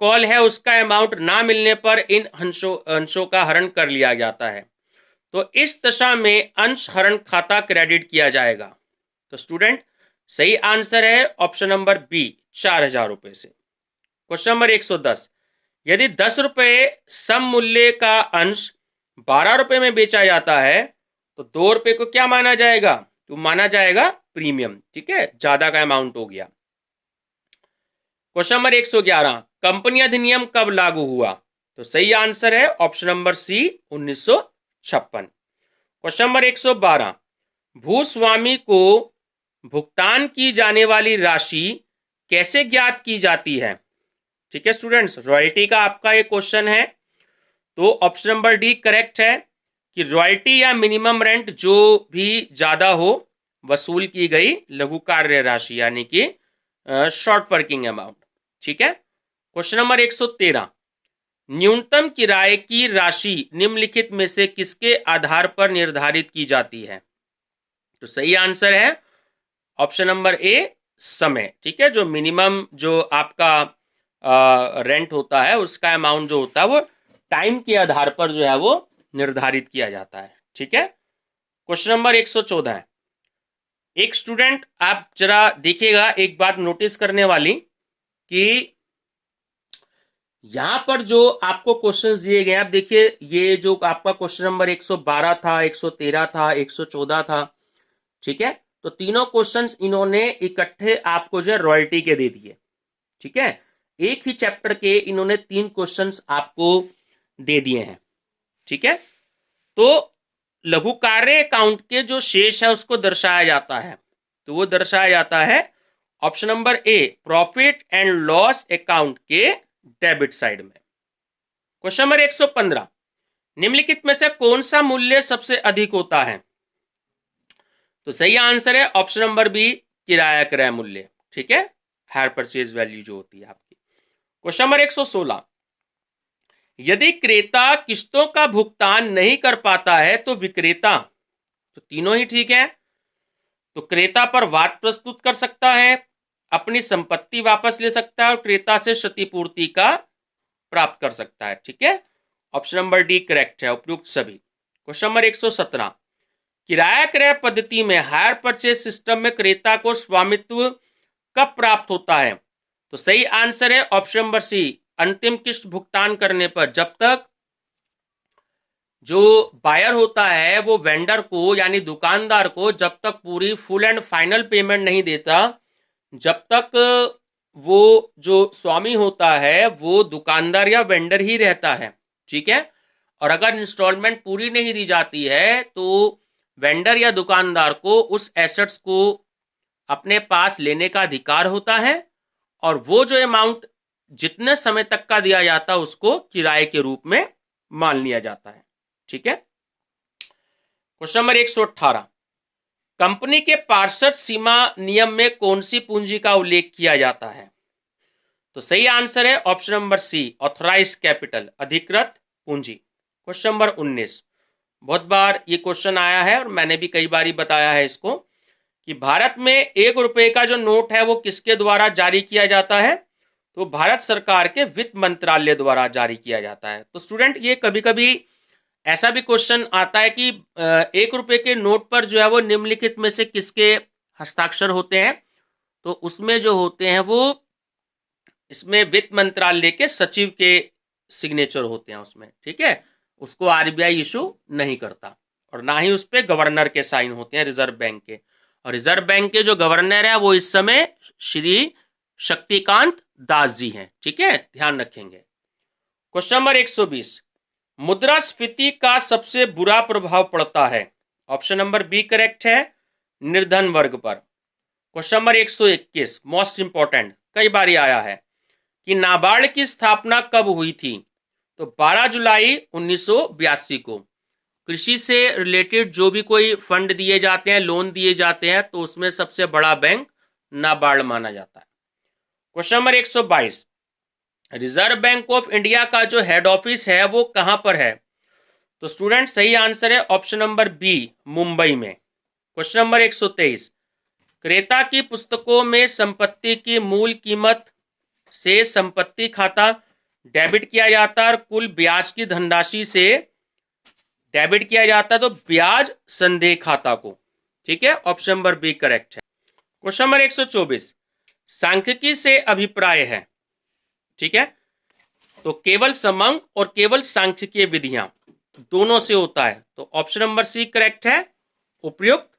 कॉल है उसका अमाउंट ना मिलने पर इन अंशों का हरण कर लिया जाता है। तो इस दशा में अंश हरण खाता क्रेडिट किया जाएगा। तो स्टूडेंट, सही आंसर है ऑप्शन नंबर बी, 4000 रुपए से। क्वेश्चन नंबर 110, यदि 10 रुपए सम मूल्य का अंश 12 रुपए में बेचा जाता है तो 2 रुपए को क्या माना जाएगा? तो माना जाएगा प्रीमियम। ठीक है, ज्यादा का अमाउंट हो गया। क्वेश्चन नंबर 111, कंपनी अधिनियम कब लागू हुआ? तो सही आंसर है option number C, 1956। Question number 112, भूस्वामी को भुगतान की जाने वाली राशि कैसे ज्ञात की जाती है? ठीक है स्टूडेंट्स, रॉयल्टी का आपका एक क्वेश्चन है तो ऑप्शन नंबर डी करेक्ट है कि रॉयल्टी या मिनिमम रेंट जो भी ज्यादा हो वसूल की गई लघु कार्य राशि यानी कि शॉर्ट वर्किंग अमाउंट। ठीक है। क्वेश्चन नंबर 113, न्यूनतम किराए की राशि निम्नलिखित में से किसके आधार पर निर्धारित की जाती है? तो सही आंसर है ऑप्शन नंबर ए, समय। ठीक है, जो मिनिमम जो आपका रेंट होता है उसका अमाउंट जो होता है वो टाइम के आधार पर जो है वो निर्धारित किया जाता है। ठीक है। क्वेश्चन नंबर 114, एक स्टूडेंट आप जरा देखिएगा एक बात नोटिस करने वाली कि यहां पर जो आपको क्वेश्चंस दिए गए आप देखिए, ये जो आपका क्वेश्चन नंबर 112 था, 113 था, 114 था। ठीक है, तो तीनों क्वेश्चंस इन्होंने इकट्ठे आपको जो है रॉयल्टी के दे दिए। ठीक है, एक ही चैप्टर के इन्होंने 3 क्वेश्चंस आपको दे दिए हैं। ठीक है, तो लघु कार्य अकाउंट के जो शेष है उसको दर्शाया जाता है, तो वो दर्शाया जाता है option number A, profit and loss account के डेबिट साइड में। क्वेश्चन नंबर 115, निम्नलिखित में से कौन सा मूल्य सबसे अधिक होता है? तो सही आंसर है ऑप्शन नंबर बी, किराया क्रय मूल्य। ठीक है, हायर परचेज वैल्यू जो होती है आपकी। क्वेश्चन नंबर 116, यदि क्रेता किस्तों का भुगतान नहीं कर पाता है तो विक्रेता, तो तीनों ही ठीक है, तो क्रेता पर वाद प्रस्तुत कर सकता है, अपनी संपत्ति वापस ले सकता है और क्रेता से क्षतिपूर्ति का प्राप्त कर सकता है। ठीक है, ऑप्शन नंबर डी करेक्ट है, उपयुक्त सभी। क्वेश्चन नंबर 117, किराया क्रय पद्धति में हायर परचेज सिस्टम में क्रेता को स्वामित्व कब प्राप्त होता है? तो सही आंसर है ऑप्शन नंबर सी, अंतिम किस्त भुगतान करने पर। जब तक जो बायर होता है वो वेंडर को यानी दुकानदार को जब तक पूरी फुल एंड फाइनल पेमेंट नहीं देता, जब तक वो जो स्वामी होता है वो दुकानदार या वेंडर ही रहता है। ठीक है, और अगर इंस्टॉलमेंट पूरी नहीं दी जाती है तो वेंडर या दुकानदार को उस एसेट्स को अपने पास लेने का अधिकार होता है, और वो जो अमाउंट जितने समय तक का दिया जाता है उसको किराए के रूप में मान लिया जाता है। ठीक है, क्वेश्चन नंबर 118, कंपनी के पार्षद सीमा नियम में कौन सी पूंजी का उल्लेख किया जाता है? तो सही आंसर है option number C, authorised capital, अधिकृत पूंजी। क्वेश्चन नंबर 19, बहुत बार ये क्वेश्चन आया है और मैंने भी कई बार बताया है इसको, कि भारत में 1 रुपए का जो नोट है वो किसके द्वारा जारी किया जाता है? तो भारत सरकार के वित्त मंत्रालय द्वारा जारी किया जाता है। तो स्टूडेंट, ये कभी कभी ऐसा भी क्वेश्चन आता है कि 1 रुपए के नोट पर जो है वो निम्नलिखित में से किसके हस्ताक्षर होते हैं? तो उसमें जो होते हैं वो इसमें वित्त मंत्रालय के सचिव के सिग्नेचर होते हैं उसमें। ठीक है, उसको आरबीआई इशू नहीं करता, और ना ही उस पर गवर्नर के साइन होते हैं रिजर्व बैंक के, और रिजर्व बैंक के जो गवर्नर है वो इस समय श्री शक्तिकांत दास जी हैं। ठीक है, ध्यान रखेंगे। क्वेश्चन नंबर 120, मुद्रास्फीति का सबसे बुरा प्रभाव पड़ता है? ऑप्शन नंबर बी करेक्ट है, निर्धन वर्ग पर। क्वेश्चन नंबर 121, मोस्ट इंपॉर्टेंट, कई बार आया है कि नाबार्ड की स्थापना कब हुई थी? तो 12 जुलाई 1982 को। कृषि से रिलेटेड जो भी कोई फंड दिए जाते हैं, लोन दिए जाते हैं, तो उसमें सबसे बड़ा बैंक नाबार्ड माना जाता है। Question number 122, reserve bank of India का जो हेड ऑफिस है वो कहां पर है? तो स्टूडेंट, सही आंसर है ऑप्शन नंबर बी, मुंबई में। क्वेश्चन नंबर 123, क्रेता की पुस्तकों में संपत्ति की मूल कीमत से संपत्ति खाता डेबिट किया जाता है और कुल ब्याज की धनराशि से डेबिट किया जाता है, तो ब्याज संदेह खाता को। ठीक है, ऑप्शन नंबर बी करेक्ट है। क्वेश्चन नंबर 124, सांख्यिकी से अभिप्राय है। ठीक है, तो केवल समंक और केवल सांख्यिकीय विधियां दोनों से होता है, तो ऑप्शन नंबर सी करेक्ट है, उपयुक्त